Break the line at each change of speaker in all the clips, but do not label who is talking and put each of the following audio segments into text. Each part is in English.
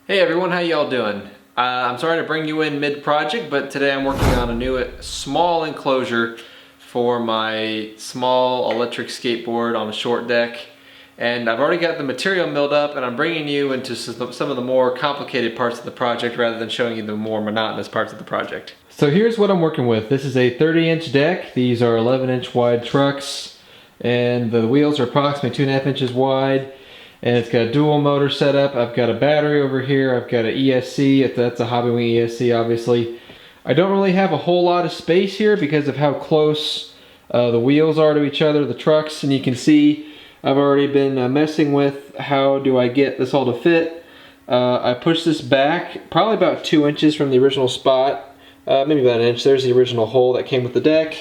Hey everyone, how y'all doing? I'm sorry to bring you in mid-project, but today I'm working on a new small enclosure for my small electric skateboard on a short deck. And I've already got the material milled up, and I'm bringing you into some of the more complicated parts of the project rather than showing you the more monotonous parts of the project. So here's what I'm working with. This is a 30-inch deck. These are 11-inch wide trucks, and the wheels are approximately 2.5 inches wide. And it's got a dual motor setup. I've got a battery over here. I've got an ESC. That's a Hobbywing ESC, obviously. I don't really have a whole lot of space here because of how close the wheels are to each other, the trucks. And you can see I've already been messing with how do I get this all to fit. I pushed this back probably about 2 inches from the original spot. Maybe about an inch. There's the original hole that came with the deck.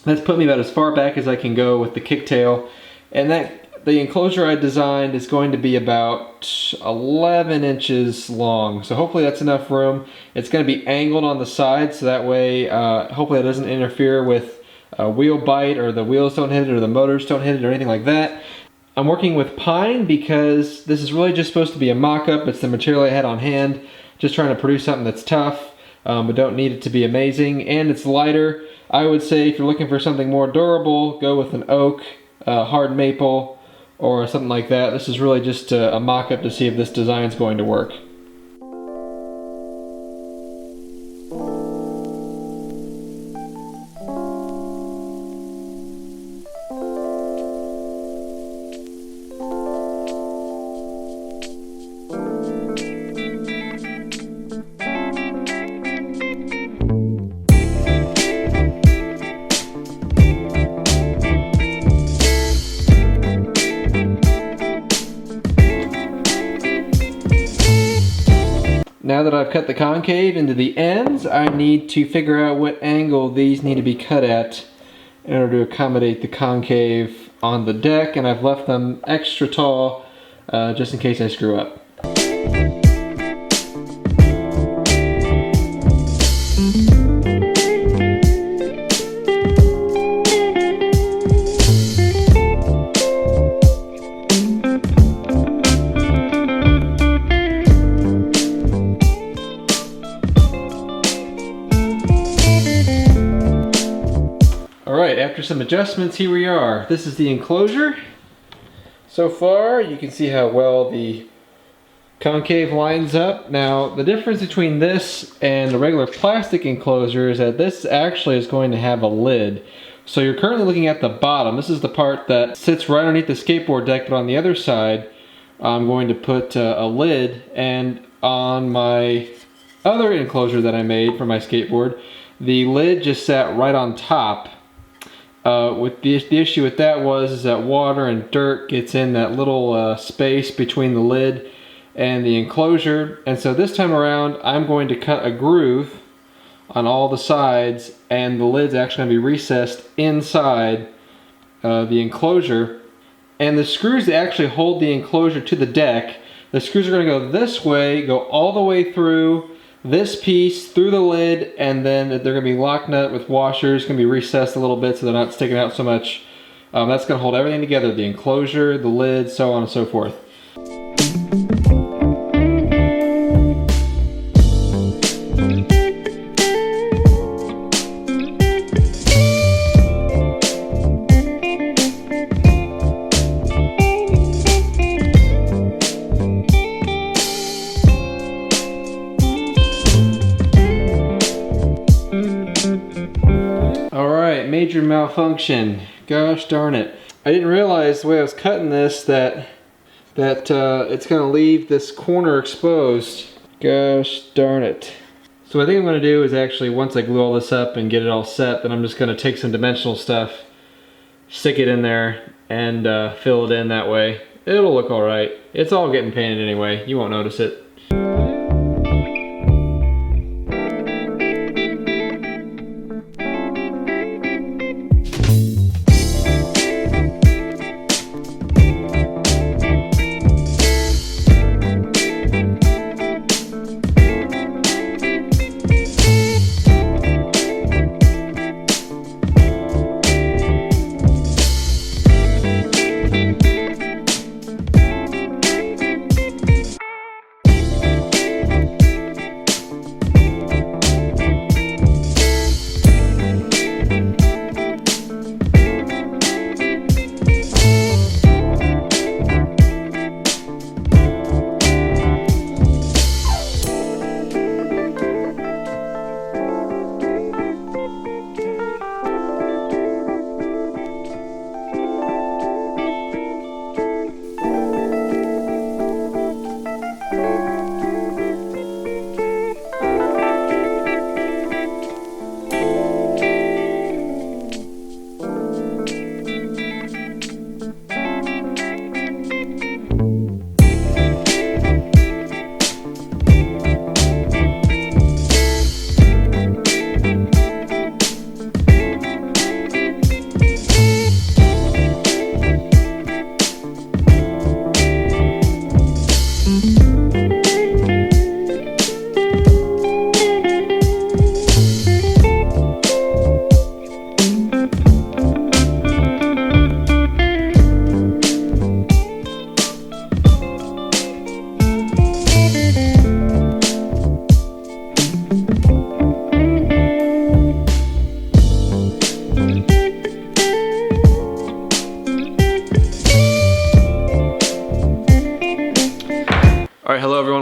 That's put me about as far back as I can go with the kicktail. And the enclosure I designed is going to be about 11 inches long. So hopefully that's enough room. It's going to be angled on the side, so that way hopefully that doesn't interfere with wheel bite, or the wheels don't hit it, or the motors don't hit it, or anything like that. I'm working with pine because this is really just supposed to be a mock-up. It's the material I had on hand. Just trying to produce something that's tough, but don't need it to be amazing. And it's lighter. I would say if you're looking for something more durable, go with an oak, hard maple, or something like that. This is really just a mock-up to see if this design is going to work. Now that I've cut the concave into the ends, I need to figure out what angle these need to be cut at in order to accommodate the concave on the deck, and I've left them extra tall just in case I screw up. Alright, after some adjustments, here we are. This is the enclosure. So far, you can see how well the concave lines up. Now, the difference between this and the regular plastic enclosure is that this actually is going to have a lid. So you're currently looking at the bottom. This is the part that sits right underneath the skateboard deck, but on the other side, I'm going to put a lid. And on my other enclosure that I made for my skateboard, the lid just sat right on top. With the issue with that was that water and dirt gets in that little space between the lid and the enclosure, and so this time around I'm going to cut a groove on all the sides, and the lid's actually going to be recessed inside the enclosure. And the screws that actually hold the enclosure to the deck, the screws are going to go this way, go all the way through this piece, through the lid, and then they're going to be lock nut with washers, going to be recessed a little bit so they're not sticking out so much. That's going to hold everything together, the enclosure, the lid, so on and so forth. Alright, major malfunction. Gosh darn it. I didn't realize the way I was cutting this that it's going to leave this corner exposed. Gosh darn it. So what I think I'm going to do is actually, once I glue all this up and get it all set, then I'm just going to take some dimensional stuff, stick it in there, and fill it in that way. It'll look alright. It's all getting painted anyway. You won't notice it.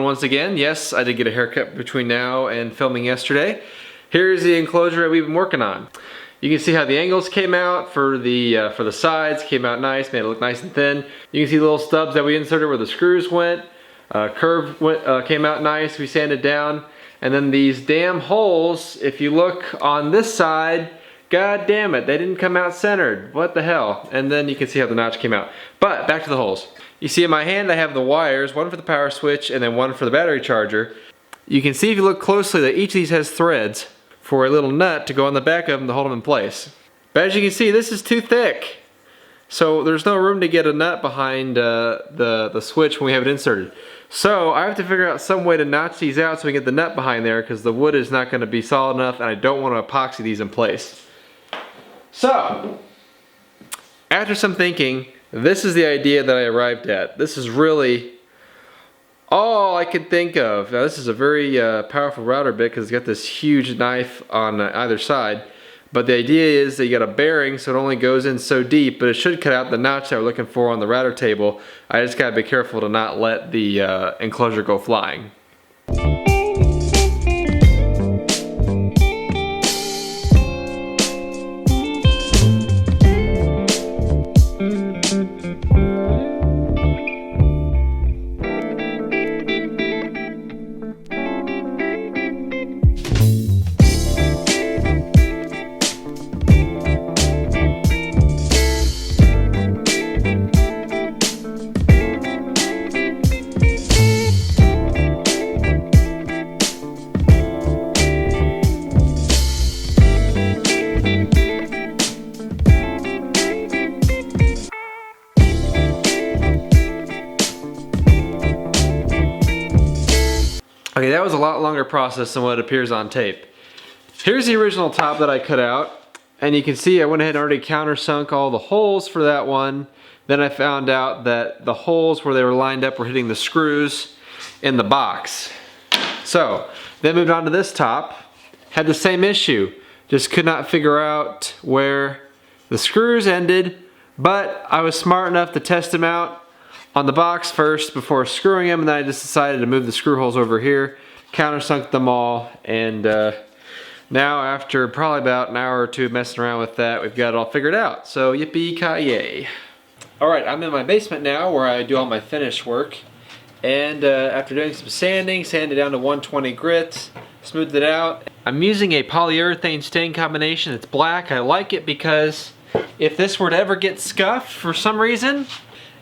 everyone once again. Yes, I did get a haircut between now and filming yesterday. Here's the enclosure that we've been working on. You can see how the angles came out for the sides, came out nice, made it look nice and thin. You can see the little stubs that we inserted where the screws went. Curve came out nice, we sanded down. And then these damn holes, if you look on this side, god damn it, they didn't come out centered. What the hell? And then you can see how the notch came out. But back to the holes. You see in my hand I have the wires, one for the power switch and then one for the battery charger. You can see if you look closely that each of these has threads for a little nut to go on the back of them to hold them in place. But as you can see, this is too thick. So there's no room to get a nut behind the switch when we have it inserted. So I have to figure out some way to notch these out so we can get the nut behind there, because the wood is not going to be solid enough and I don't want to epoxy these in place. So, after some thinking, this is the idea that I arrived at. This is really all I could think of. Now this is a very powerful router bit because it's got this huge knife on either side. But the idea is that you got a bearing so it only goes in so deep, but it should cut out the notch that we're looking for on the router table. I just gotta be careful to not let the enclosure go flying. Okay, that was a lot longer process than what appears on tape. Here's the original top that I cut out, and you can see I went ahead and already countersunk all the holes for that one. Then I found out that the holes where they were lined up were hitting the screws in the box. So, then moved on to this top, had the same issue, just could not figure out where the screws ended, but I was smart enough to test them out on the box first before screwing them, and then I just decided to move the screw holes over here, countersunk them all, and now after probably about an hour or two messing around with that, we've got it all figured out. So yippee-ki-yay. Alright, I'm in my basement now where I do all my finish work, and after doing some sanding, sanded down to 120 grit, smoothed it out. I'm using a polyurethane stain combination. It's black. I like it because if this were to ever get scuffed for some reason,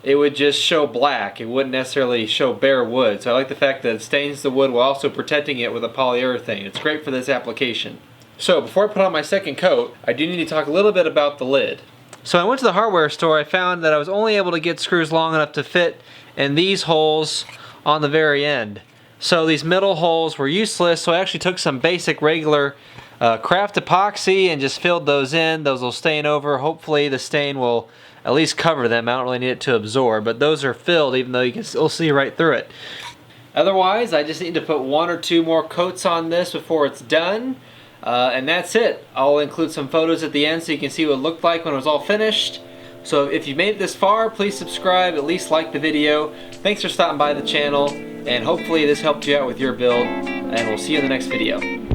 it would just show black. It wouldn't necessarily show bare wood. So I like the fact that it stains the wood while also protecting it with a polyurethane. It's great for this application. So before I put on my second coat, I do need to talk a little bit about the lid. So I went to the hardware store. I found that I was only able to get screws long enough to fit in these holes on the very end. So these middle holes were useless, so I actually took some basic regular craft epoxy and just filled those in. Those will stain over. Hopefully the stain will at least cover them. I don't really need it to absorb, but those are filled even though you can still see right through it. Otherwise, I just need to put 1 or 2 more coats on this before it's done, and that's it. I'll include some photos at the end so you can see what it looked like when it was all finished. So if you made it this far, please subscribe, at least like the video. Thanks for stopping by the channel, and hopefully this helped you out with your build, and we'll see you in the next video.